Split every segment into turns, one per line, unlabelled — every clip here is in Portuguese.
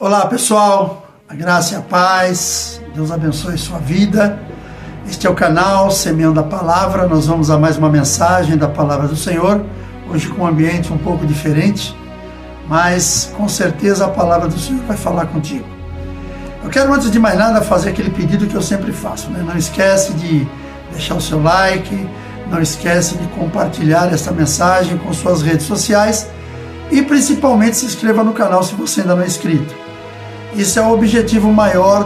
Olá pessoal, a graça e a paz, Deus abençoe sua vida. Este é o canal Semeando a Palavra. Nós vamos a mais uma mensagem da Palavra do Senhor, hoje com um ambiente um pouco diferente, mas com certeza a Palavra do Senhor vai falar contigo. Eu quero, antes de mais nada, fazer aquele pedido que eu sempre faço, né? Não esquece de deixar o seu like, não esquece de compartilhar esta mensagem com suas redes sociais e principalmente se inscreva no canal se você ainda não é inscrito. Isso é o objetivo maior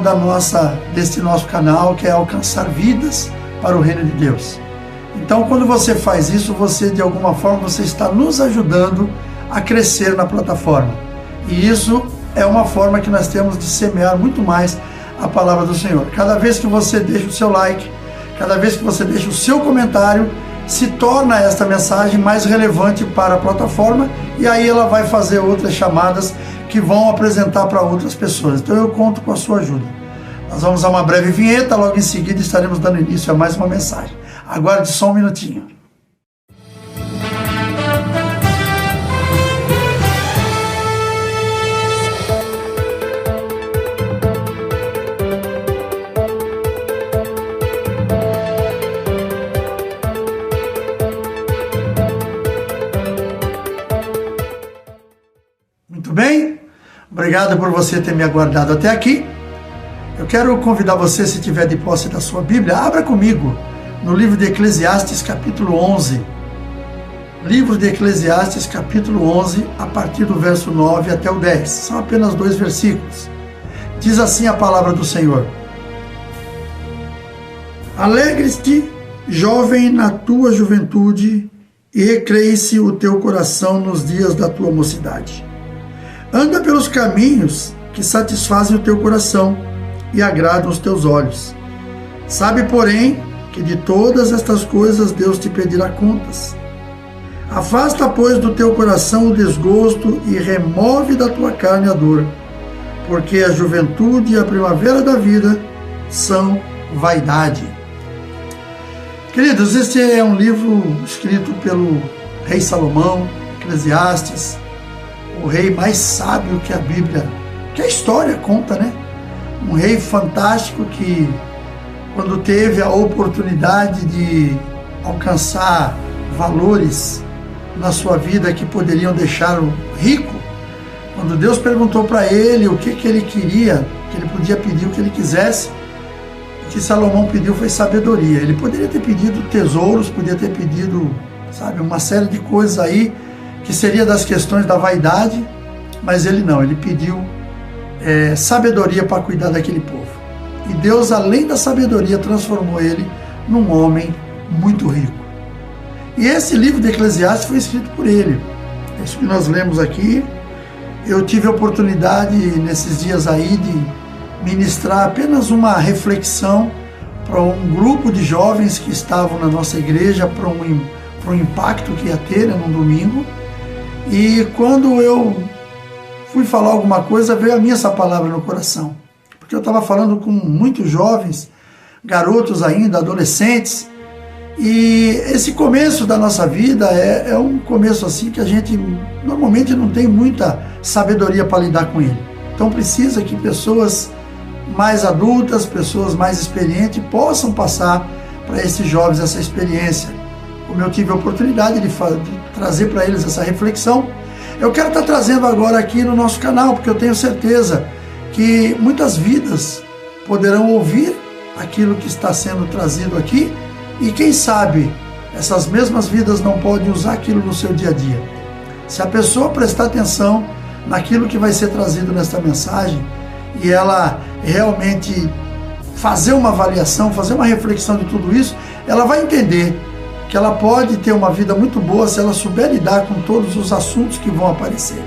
deste nosso canal, que é alcançar vidas para o reino de Deus. Então, quando você faz isso, você de alguma forma você está nos ajudando a crescer na plataforma. E isso é uma forma que nós temos de semear muito mais a palavra do Senhor. Cada vez que você deixa o seu like, cada vez que você deixa o seu comentário, se torna esta mensagem mais relevante para a plataforma e aí ela vai fazer outras chamadas que vão apresentar para outras pessoas. Então eu conto com a sua ajuda. Nós vamos a uma breve vinheta, logo em seguida estaremos dando início a mais uma mensagem. Aguarde só um minutinho. Muito bem, obrigado por você ter me aguardado até aqui. Eu quero convidar você, se tiver de posse da sua Bíblia, abra comigo no livro de Eclesiastes, capítulo 11. Livro de Eclesiastes, capítulo 11, a partir do verso 9 até o 10. São apenas 2 versículos. Diz assim a palavra do Senhor: Alegre-te, jovem, na tua juventude, e recreie-se o teu coração nos dias da tua mocidade. Anda pelos caminhos que satisfazem o teu coração e agradam os teus olhos. Sabe, porém, que de todas estas coisas Deus te pedirá contas. Afasta, pois, do teu coração o desgosto e remove da tua carne a dor, porque a juventude e a primavera da vida são vaidade. Queridos, este é um livro escrito pelo rei Salomão, Eclesiastes, o rei mais sábio que a Bíblia, que a história conta, né? Um rei fantástico que, quando teve a oportunidade de alcançar valores na sua vida que poderiam deixá-lo rico, quando Deus perguntou para ele o que ele queria, que ele podia pedir o que ele quisesse, o que Salomão pediu foi sabedoria. Ele poderia ter pedido tesouros, podia ter pedido, sabe, uma série de coisas aí, que seria das questões da vaidade, mas ele não, ele pediu sabedoria para cuidar daquele povo. E Deus, além da sabedoria, transformou ele num homem muito rico. E esse livro de Eclesiastes foi escrito por ele. É isso que nós lemos aqui. Eu tive a oportunidade, nesses dias aí, de ministrar apenas uma reflexão para um grupo de jovens que estavam na nossa igreja, para um impacto que ia ter, né, num domingo. E quando eu fui falar alguma coisa, veio a mim essa palavra no coração. Porque eu estava falando com muitos jovens, garotos ainda, adolescentes, e esse começo da nossa vida é um começo assim que a gente normalmente não tem muita sabedoria para lidar com ele. Então precisa que pessoas mais adultas, pessoas mais experientes possam passar para esses jovens essa experiência. Como eu tive a oportunidade de trazer para eles essa reflexão, eu quero estar trazendo agora aqui no nosso canal, porque eu tenho certeza que muitas vidas poderão ouvir aquilo que está sendo trazido aqui e quem sabe essas mesmas vidas não podem usar aquilo no seu dia a dia. Se a pessoa prestar atenção naquilo que vai ser trazido nesta mensagem e ela realmente fazer uma avaliação, fazer uma reflexão de tudo isso, ela vai entender que ela pode ter uma vida muito boa se ela souber lidar com todos os assuntos que vão aparecer.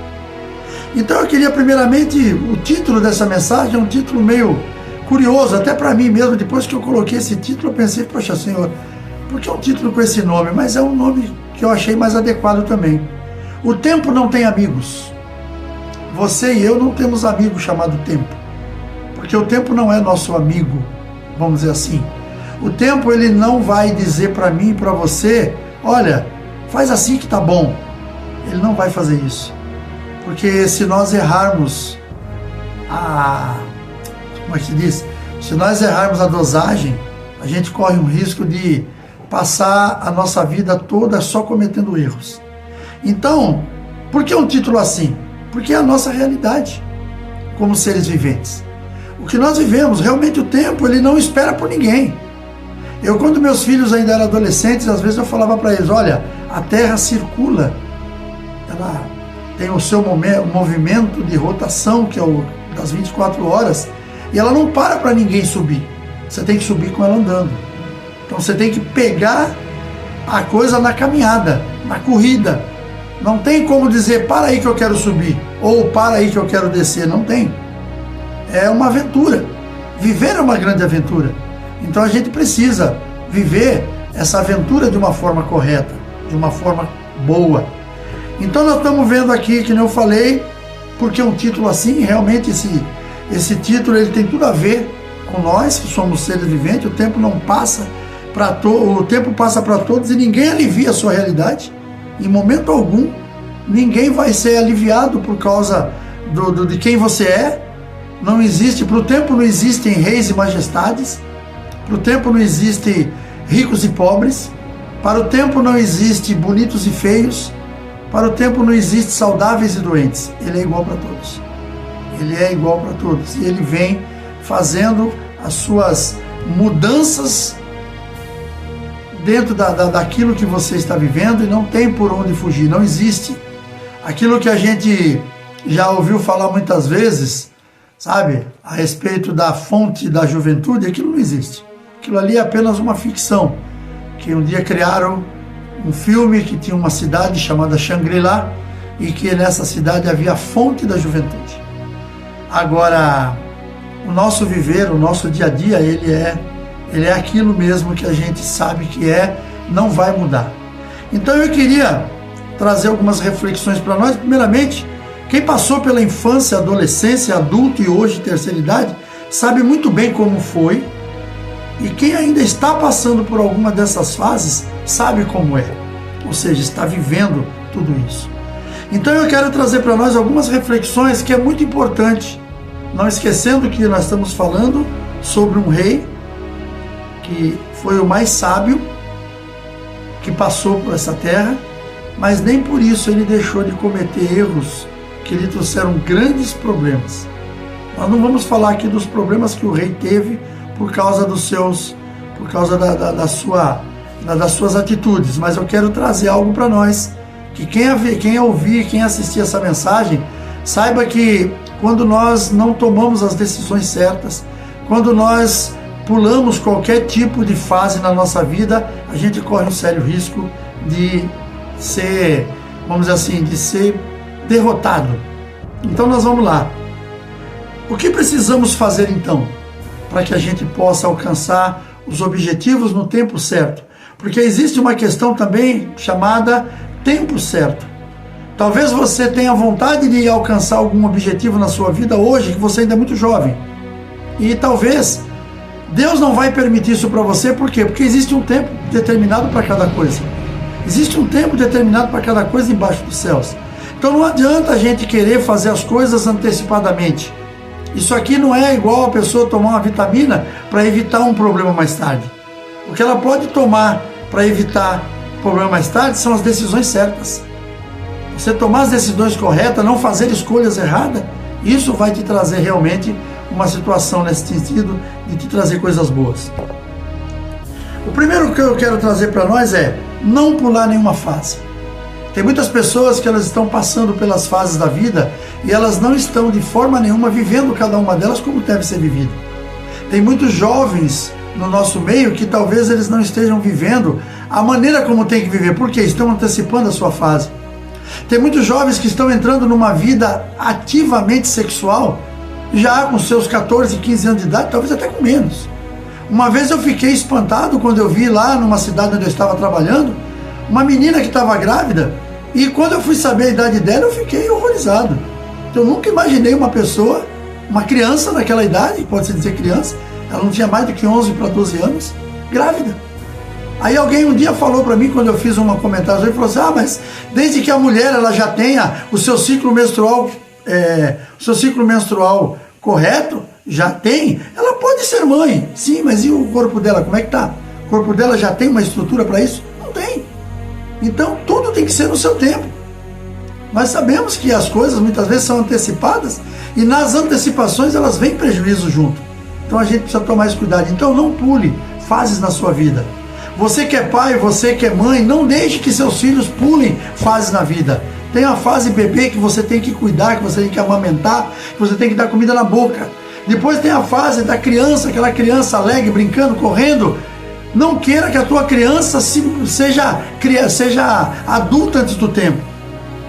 Então eu queria primeiramente, o título dessa mensagem é um título meio curioso, até para mim mesmo. Depois que eu coloquei esse título, eu pensei, poxa Senhor, por que um título com esse nome? Mas é um nome que eu achei mais adequado também. O tempo não tem amigos. Você e eu não temos amigo chamado tempo, porque o tempo não é nosso amigo, vamos dizer assim. O tempo, ele não vai dizer para mim e para você, olha, faz assim que tá bom. Ele não vai fazer isso. Porque se nós errarmos como é que se diz? Se nós errarmos a dosagem, a gente corre um risco de passar a nossa vida toda só cometendo erros. Então, por que um título assim? Porque é a nossa realidade como seres viventes. O que nós vivemos, realmente o tempo, ele não espera por ninguém. Eu, quando meus filhos ainda eram adolescentes, às vezes eu falava para eles, olha, a Terra circula, ela tem o seu movimento de rotação, que é o das 24 horas, e ela não para ninguém subir. Você tem que subir com ela andando. Então você tem que pegar a coisa na caminhada, na corrida. Não tem como dizer, para aí que eu quero subir, ou para aí que eu quero descer, não tem. É uma aventura. Viver é uma grande aventura. Então a gente precisa viver essa aventura de uma forma correta, de uma forma boa. Então nós estamos vendo aqui, que nem eu falei, porque um título assim, realmente esse título ele tem tudo a ver com nós, que somos seres viventes. O tempo não passa para o tempo passa para todos e ninguém alivia a sua realidade. Em momento algum, ninguém vai ser aliviado por causa de quem você é. Não existe, para o tempo não existem reis e majestades, para o tempo não existem ricos e pobres, para o tempo não existe bonitos e feios, para o tempo não existe saudáveis e doentes. Ele é igual para todos. Ele é igual para todos. E ele vem fazendo as suas mudanças dentro daquilo que você está vivendo e não tem por onde fugir, não existe. Aquilo que a gente já ouviu falar muitas vezes, sabe, a respeito da fonte da juventude, aquilo não existe. Aquilo ali é apenas uma ficção, que um dia criaram um filme que tinha uma cidade chamada Shangri-La e que nessa cidade havia a fonte da juventude. Agora, o nosso viver, o nosso dia a dia, ele é aquilo mesmo que a gente sabe que não vai mudar. Então eu queria trazer algumas reflexões para nós. Primeiramente, quem passou pela infância, adolescência, adulto e hoje terceira idade, sabe muito bem como foi. E quem ainda está passando por alguma dessas fases, sabe como é. Ou seja, está vivendo tudo isso. Então eu quero trazer para nós algumas reflexões que é muito importante. Não esquecendo que nós estamos falando sobre um rei que foi o mais sábio que passou por essa terra, mas nem por isso ele deixou de cometer erros que lhe trouxeram grandes problemas. Nós não vamos falar aqui dos problemas que o rei teve por causa das suas atitudes, mas eu quero trazer algo para nós, que quem ouvir, quem assistir essa mensagem, saiba que quando nós não tomamos as decisões certas, quando nós pulamos qualquer tipo de fase na nossa vida, a gente corre um sério risco de ser, vamos dizer assim, de ser derrotado. Então nós vamos lá. O que precisamos fazer então para que a gente possa alcançar os objetivos no tempo certo? Porque existe uma questão também chamada tempo certo. Talvez você tenha vontade de alcançar algum objetivo na sua vida hoje, que você ainda é muito jovem. E talvez Deus não vai permitir isso para você, por quê? Porque existe um tempo determinado para cada coisa. Existe um tempo determinado para cada coisa embaixo dos céus. Então não adianta a gente querer fazer as coisas antecipadamente. Isso aqui não é igual a pessoa tomar uma vitamina para evitar um problema mais tarde. O que ela pode tomar para evitar o problema mais tarde são as decisões certas. Você tomar as decisões corretas, não fazer escolhas erradas, isso vai te trazer realmente uma situação nesse sentido de te trazer coisas boas. O primeiro que eu quero trazer para nós é não pular nenhuma fase. Tem muitas pessoas que elas estão passando pelas fases da vida e elas não estão de forma nenhuma vivendo cada uma delas como deve ser vivida. Tem muitos jovens no nosso meio que talvez eles não estejam vivendo a maneira como tem que viver, porque estão antecipando a sua fase. Tem muitos jovens que estão entrando numa vida ativamente sexual já com seus 14, 15 anos de idade, talvez até com menos. Uma vez eu fiquei espantado quando eu vi lá numa cidade onde eu estava trabalhando, uma menina que estava grávida, e quando eu fui saber a idade dela, eu fiquei horrorizado. Eu nunca imaginei uma pessoa, uma criança naquela idade, pode-se dizer criança, ela não tinha mais do que 11 para 12 anos, grávida. Aí alguém um dia falou para mim, quando eu fiz um comentário, ele falou assim, mas desde que a mulher ela já tenha o seu ciclo menstrual correto, já tem, ela pode ser mãe, sim, mas e o corpo dela, como é que tá? O corpo dela já tem uma estrutura para isso? Não tem. Então tudo tem que ser no seu tempo. Nós sabemos que as coisas muitas vezes são antecipadas e nas antecipações elas vêm prejuízo junto. Então a gente precisa tomar esse cuidado. Então não pule fases na sua vida. Você que é pai, você que é mãe, não deixe que seus filhos pulem fases na vida. Tem a fase bebê que você tem que cuidar, que você tem que amamentar, que você tem que dar comida na boca. Depois tem a fase da criança, aquela criança alegre, brincando, correndo. Não queira que a tua criança seja adulta antes do tempo.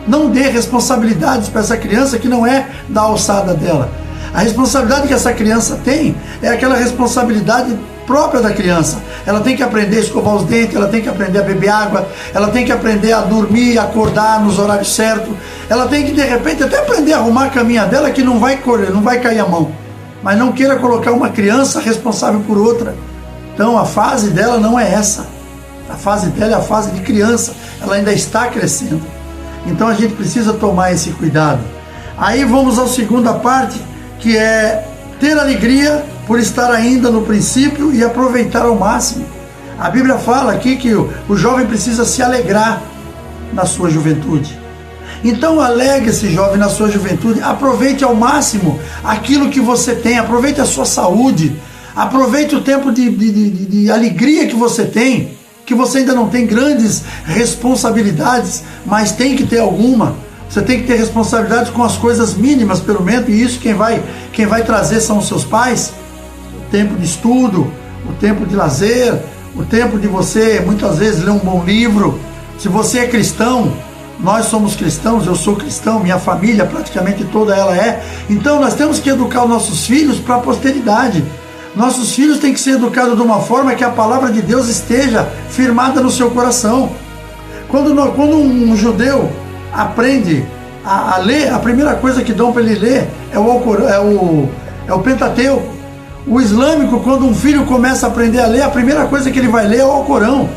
Não dê responsabilidades para essa criança que não é da alçada dela. A responsabilidade que essa criança tem é aquela responsabilidade própria da criança. Ela tem que aprender a escovar os dentes, ela tem que aprender a beber água, ela tem que aprender a dormir, acordar nos horários certos. Ela tem que, de repente, até aprender a arrumar a caminha dela, que não vai correr, não vai cair a mão. Mas não queira colocar uma criança responsável por outra. Então a fase dela não é essa. A fase dela é a fase de criança. Ela ainda está crescendo. Então a gente precisa tomar esse cuidado. Aí vamos à segunda parte, que é ter alegria por estar ainda no princípio e aproveitar ao máximo. A Bíblia fala aqui que o jovem precisa se alegrar na sua juventude. Então alegre-se, jovem, na sua juventude, aproveite ao máximo aquilo que você tem, aproveite a sua saúde, aproveite o tempo de alegria que você tem, que você ainda não tem grandes responsabilidades, mas tem que ter alguma. Você tem que ter responsabilidade com as coisas mínimas, pelo menos, e isso quem vai trazer são os seus pais. O tempo de estudo, o tempo de lazer, o tempo de você, muitas vezes, ler um bom livro. Se você é cristão, nós somos cristãos, eu sou cristão, minha família praticamente toda ela é. Então nós temos que educar os nossos filhos para a posteridade. Nossos filhos têm que ser educados de uma forma que a palavra de Deus esteja firmada no seu coração. Quando um judeu aprende a ler, a primeira coisa que dão para ele ler é o Pentateuco. O islâmico, quando um filho começa a aprender a ler, a primeira coisa que ele vai ler é o Alcorão.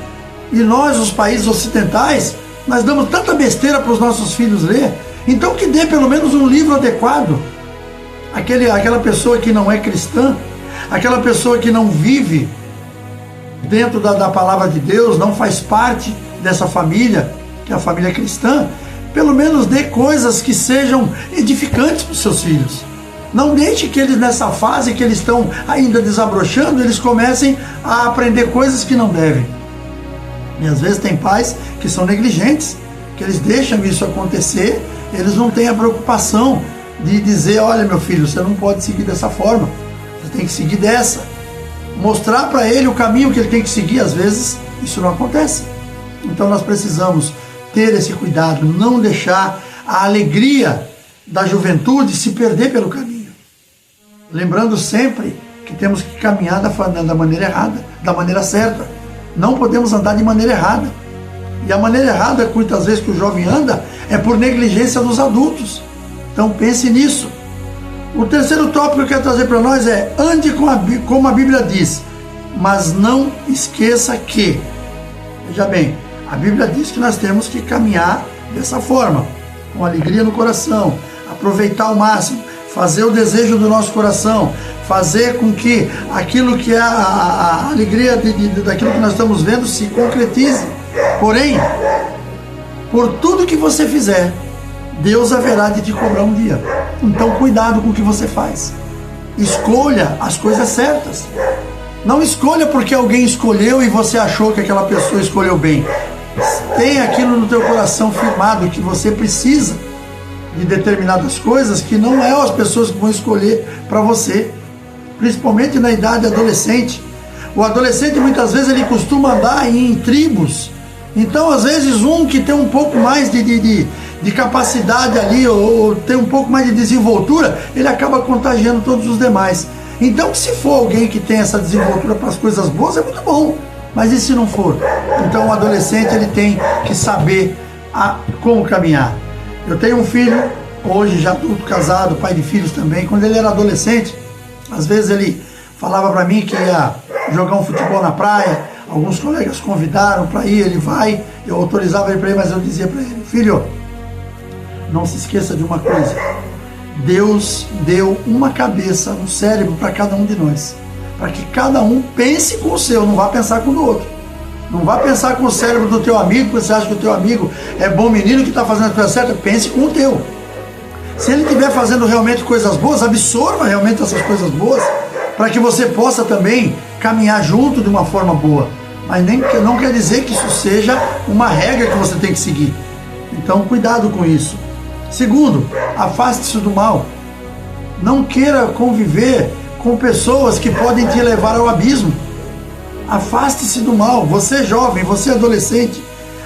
E nós, os países ocidentais, nós damos tanta besteira para os nossos filhos ler. Então que dê pelo menos um livro adequado. Aquela pessoa que não é cristã, aquela pessoa que não vive dentro da palavra de Deus, não faz parte dessa família, que é a família cristã, pelo menos dê coisas que sejam edificantes para os seus filhos. Não deixe que eles, nessa fase que eles estão ainda desabrochando, eles comecem a aprender coisas que não devem. E às vezes tem pais que são negligentes, que eles deixam isso acontecer, eles não têm a preocupação de dizer, olha meu filho, você não pode seguir dessa forma, você tem que seguir dessa. Mostrar para ele o caminho que ele tem que seguir, às vezes isso não acontece. Então nós precisamos ter esse cuidado, não deixar a alegria da juventude se perder pelo caminho. Lembrando sempre que temos que caminhar da maneira errada, da maneira certa. Não podemos andar de maneira errada. E a maneira errada, muitas vezes, que o jovem anda, é por negligência dos adultos. Então pense nisso. O terceiro tópico que eu quero trazer para nós é: ande como a Bíblia diz, mas não esqueça que. Veja bem, a Bíblia diz que nós temos que caminhar dessa forma, com alegria no coração, aproveitar ao máximo, fazer o desejo do nosso coração, fazer com que aquilo que é a alegria daquilo que nós estamos vendo se concretize. Porém, por tudo que você fizer, Deus haverá de te cobrar um dia. Então cuidado com o que você faz. Escolha as coisas certas. Não escolha porque alguém escolheu e você achou que aquela pessoa escolheu bem. Tenha aquilo no teu coração firmado, que você precisa de determinadas coisas que não é as pessoas que vão escolher para você, principalmente na idade adolescente. O adolescente muitas vezes ele costuma andar em tribos, então às vezes um que tem um pouco mais de capacidade ali, ou tem um pouco mais de desenvoltura, ele acaba contagiando todos os demais. Então se for alguém que tem essa desenvoltura para as coisas boas, é muito bom, mas e se não for? Então o adolescente ele tem que saber como caminhar. Eu tenho um filho, hoje já adulto, casado, pai de filhos também. Quando ele era adolescente, às vezes ele falava para mim que ia jogar um futebol na praia, alguns colegas convidaram para ir, ele vai, eu autorizava ele para ir, mas eu dizia para ele: filho, não se esqueça de uma coisa, Deus deu uma cabeça, um cérebro para cada um de nós, para que cada um pense com o seu, não vá pensar com o do outro. Não vá pensar com o cérebro do teu amigo, porque você acha que o teu amigo é bom menino que está fazendo a coisa certa. Pense com o teu. Se ele estiver fazendo realmente coisas boas, absorva realmente essas coisas boas, para que você possa também caminhar junto de uma forma boa. Mas não quer dizer que isso seja uma regra que você tem que seguir. Então, cuidado com isso. Segundo, afaste-se do mal. Não queira conviver com pessoas que podem te levar ao abismo. Afaste-se do mal. Você jovem, você adolescente,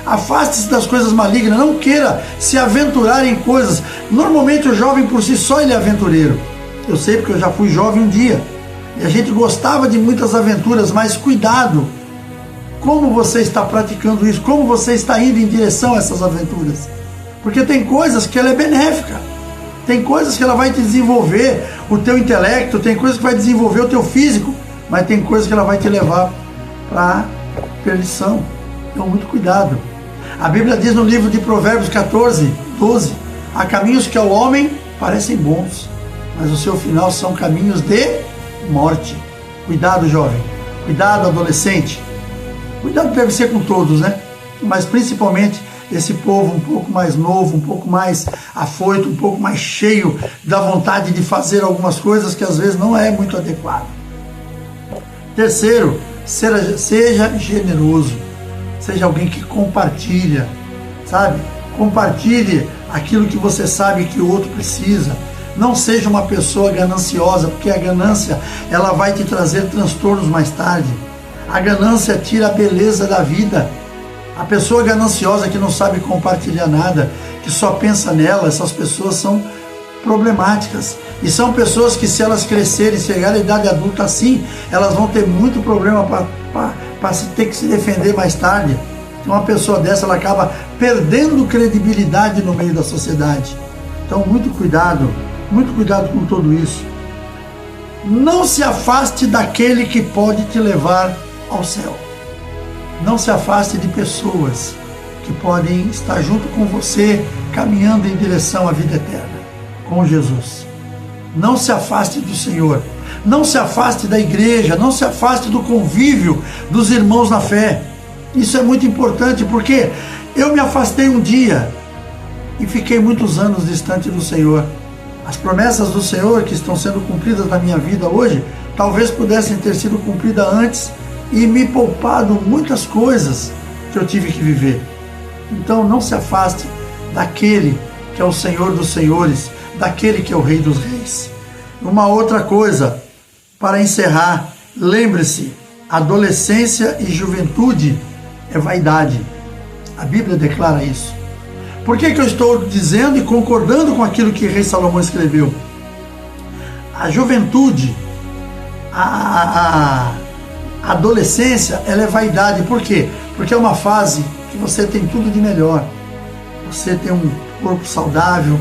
afaste-se das coisas malignas. Não queira se aventurar em coisas. Normalmente o jovem por si só ele é aventureiro. Eu sei porque eu já fui jovem um dia. E a gente gostava de muitas aventuras, mas cuidado. Como você está praticando isso? Como você está indo em direção a essas aventuras? Porque tem coisas que ela é benéfica. Tem coisas que ela vai te desenvolver o teu intelecto, tem coisas que vai desenvolver o teu físico, mas tem coisas que ela vai te levar para perdição. Então, muito cuidado. A Bíblia diz no livro de Provérbios 14, 12, há caminhos que ao homem parecem bons, mas o seu final são caminhos de morte. Cuidado, jovem. Cuidado, adolescente. Cuidado deve ser com todos, né? Mas principalmente esse povo um pouco mais novo, um pouco mais afoito, um pouco mais cheio da vontade de fazer algumas coisas que às vezes não é muito adequado. Terceiro, seja generoso. Seja alguém que compartilha, sabe? Compartilhe aquilo que você sabe que o outro precisa. Não seja uma pessoa gananciosa, porque a ganância ela vai te trazer transtornos mais tarde. A ganância tira a beleza da vida. A pessoa gananciosa que não sabe compartilhar nada, que só pensa nela, essas pessoas são problemáticas. E são pessoas que, se elas crescerem, chegarem à idade adulta assim, elas vão ter muito problema para ter que se defender mais tarde. Uma pessoa dessa ela acaba perdendo credibilidade no meio da sociedade. Então, muito cuidado com tudo isso. Não se afaste daquele que pode te levar ao céu. Não se afaste de pessoas que podem estar junto com você, caminhando em direção à vida eterna, com Jesus. Não se afaste do Senhor. Não se afaste da igreja. Não se afaste do convívio dos irmãos na fé. Isso é muito importante, porque eu me afastei um dia e fiquei muitos anos distante do Senhor. As promessas do Senhor que estão sendo cumpridas na minha vida hoje, talvez pudessem ter sido cumpridas antes e me poupado muitas coisas que eu tive que viver. Então não se afaste daquele que é o Senhor dos senhores, daquele que é o Rei dos reis. Uma outra coisa, para encerrar, lembre-se, adolescência e juventude é vaidade. A Bíblia declara isso. Por que eu estou dizendo e concordando com aquilo que o rei Salomão escreveu? A juventude, a adolescência, ela é vaidade. Por quê? Porque é uma fase que você tem tudo de melhor. Você tem um corpo saudável,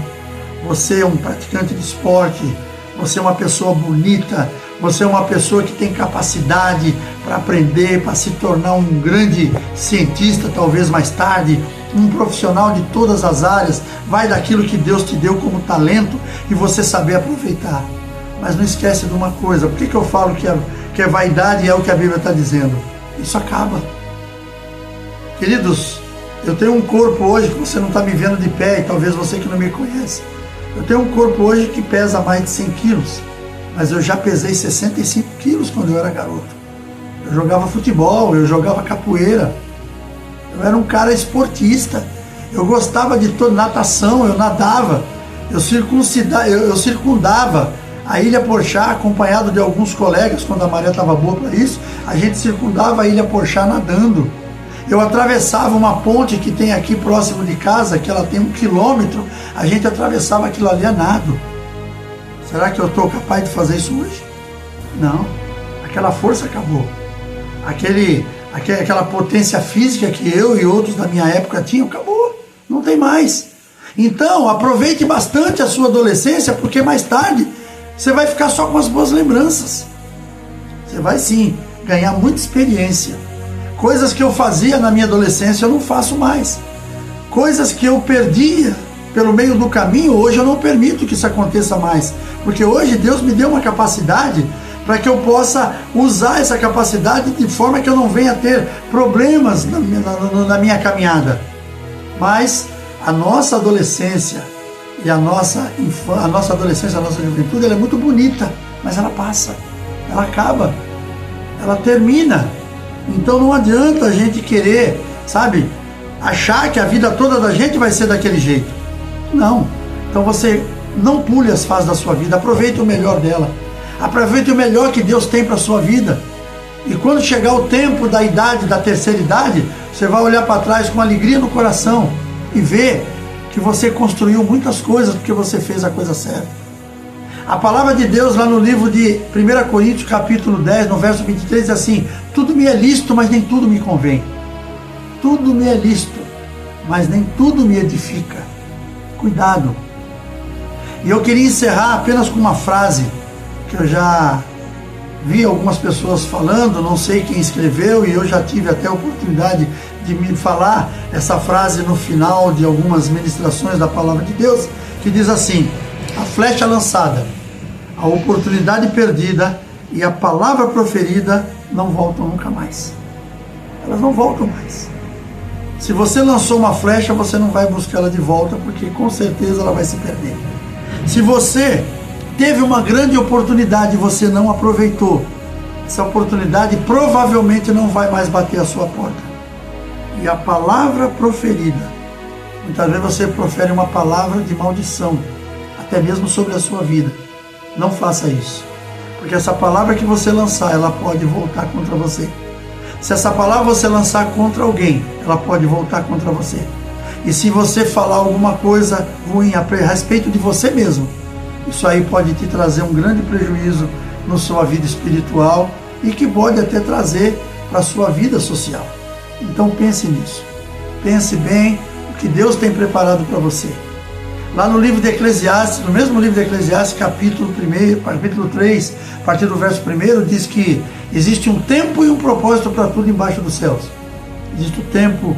você é um praticante de esporte, você é uma pessoa bonita, você é uma pessoa que tem capacidade para aprender, para se tornar um grande cientista, talvez mais tarde, um profissional de todas as áreas. Vai daquilo que Deus te deu como talento e você saber aproveitar. Mas não esquece de uma coisa. Por que eu falo que é vaidade e é o que a Bíblia está dizendo? Isso acaba. Queridos, eu tenho um corpo hoje que você não está me vendo de pé, e talvez você que não me conhece. Eu tenho um corpo hoje que pesa mais de 100 quilos, mas eu já pesei 65 quilos quando eu era garoto. Eu jogava futebol, eu jogava capoeira, eu era um cara esportista, eu gostava de toda natação, eu nadava, eu circundava a Ilha Porchá, acompanhado de alguns colegas, quando a maré estava boa para isso, a gente circundava a Ilha Porchá nadando. Eu atravessava uma ponte que tem aqui próximo de casa, que ela tem 1 quilômetro, a gente atravessava aquilo ali a nado. Será que eu estou capaz de fazer isso hoje? Não. Aquela força acabou. Aquela potência física que eu e outros da minha época tinham, acabou. Não tem mais. Então, aproveite bastante a sua adolescência, porque mais tarde você vai ficar só com as boas lembranças. Você vai sim ganhar muita experiência. Coisas que eu fazia na minha adolescência eu não faço mais. Coisas que eu perdi pelo meio do caminho, hoje eu não permito que isso aconteça mais. Porque hoje Deus me deu uma capacidade para que eu possa usar essa capacidade de forma que eu não venha ter problemas na minha caminhada. Mas a nossa adolescência e a nossa adolescência, a nossa juventude, ela é muito bonita, mas ela passa, ela acaba, ela termina. Então não adianta a gente querer, sabe, achar que a vida toda da gente vai ser daquele jeito. Não. Então você não pule as fases da sua vida, aproveite o melhor dela. Aproveite o melhor que Deus tem para a sua vida. E quando chegar o tempo da idade, da terceira idade, você vai olhar para trás com alegria no coração e ver que você construiu muitas coisas porque você fez a coisa certa. A palavra de Deus lá no livro de 1 Coríntios, capítulo 10, no verso 23, diz assim: tudo me é lícito, mas nem tudo me convém. Tudo me é lícito, mas nem tudo me edifica. Cuidado. E eu queria encerrar apenas com uma frase que eu já vi algumas pessoas falando, não sei quem escreveu, e eu já tive até a oportunidade de me falar essa frase no final de algumas ministrações da palavra de Deus, que diz assim: a flecha lançada, a oportunidade perdida e a palavra proferida não voltam nunca mais. Elas não voltam mais. Se você lançou uma flecha, você não vai buscar ela de volta, porque com certeza ela vai se perder. Se você teve uma grande oportunidade e você não aproveitou, essa oportunidade provavelmente não vai mais bater a sua porta. E a palavra proferida, muitas vezes você profere uma palavra de maldição, até mesmo sobre a sua vida. Não faça isso, porque essa palavra que você lançar, ela pode voltar contra você. Se essa palavra você lançar contra alguém, ela pode voltar contra você. E se você falar alguma coisa ruim a respeito de você mesmo, isso aí pode te trazer um grande prejuízo na sua vida espiritual e que pode até trazer para a sua vida social. Então pense nisso. Pense bem o que Deus tem preparado para você. Lá no livro de Eclesiastes, no mesmo livro de Eclesiastes, capítulo 3, a partir do verso 1, diz que existe um tempo e um propósito para tudo embaixo dos céus. Existe o tempo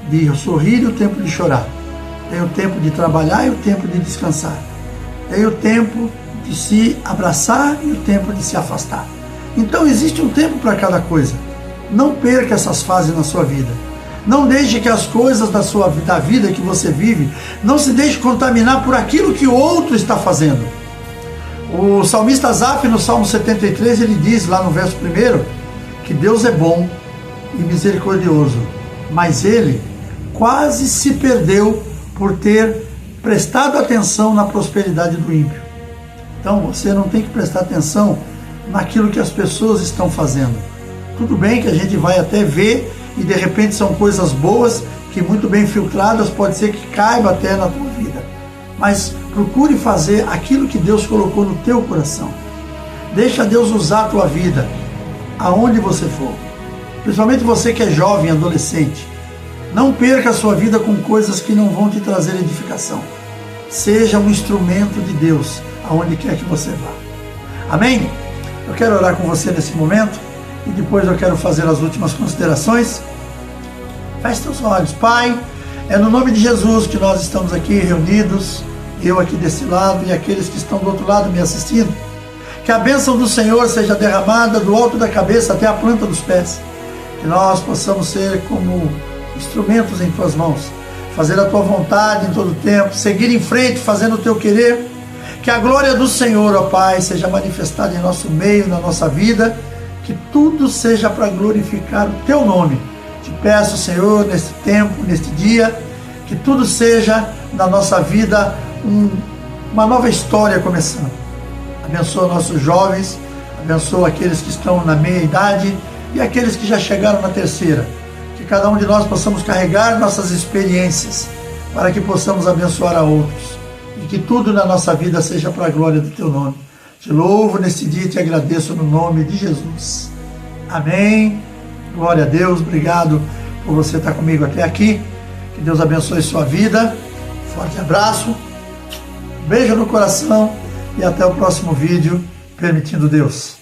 de sorrir e o tempo de chorar. Tem o tempo de trabalhar e o tempo de descansar. Tem o tempo de se abraçar e o tempo de se afastar. Então existe um tempo para cada coisa. Não perca essas fases na sua vida. Não deixe que as coisas da vida que você vive, não se deixe contaminar por aquilo que o outro está fazendo. O salmista Asaf, no Salmo 73, ele diz lá no verso 1, que Deus é bom e misericordioso, mas ele quase se perdeu por ter prestado atenção na prosperidade do ímpio. Então você não tem que prestar atenção naquilo que as pessoas estão fazendo. Tudo bem que a gente vai até ver e de repente são coisas boas que muito bem filtradas pode ser que caiba até na tua vida. Mas procure fazer aquilo que Deus colocou no teu coração. Deixa Deus usar a tua vida aonde você for. Principalmente você que é jovem, adolescente. Não perca a sua vida com coisas que não vão te trazer edificação. Seja um instrumento de Deus aonde quer que você vá. Amém? Eu quero orar com você nesse momento e depois eu quero fazer as últimas considerações. Feche teus olhos. Pai, é no nome de Jesus que nós estamos aqui reunidos, eu aqui desse lado e aqueles que estão do outro lado me assistindo. Que a bênção do Senhor seja derramada do alto da cabeça até a planta dos pés. Que nós possamos ser como instrumentos em tuas mãos, fazer a tua vontade em todo o tempo, seguir em frente fazendo o teu querer. Que a glória do Senhor, ó Pai, seja manifestada em nosso meio, na nossa vida, que tudo seja para glorificar o teu nome. Te peço, Senhor, neste tempo, neste dia, que tudo seja na nossa vida uma nova história começando. Abençoa nossos jovens, abençoa aqueles que estão na meia idade e aqueles que já chegaram na terceira. Que cada um de nós possamos carregar nossas experiências para que possamos abençoar a outros. E que tudo na nossa vida seja para a glória do teu nome. Te louvo neste dia e te agradeço no nome de Jesus. Amém. Glória a Deus. Obrigado por você estar comigo até aqui. Que Deus abençoe sua vida. Forte abraço. Beijo no coração e até o próximo vídeo, permitindo Deus.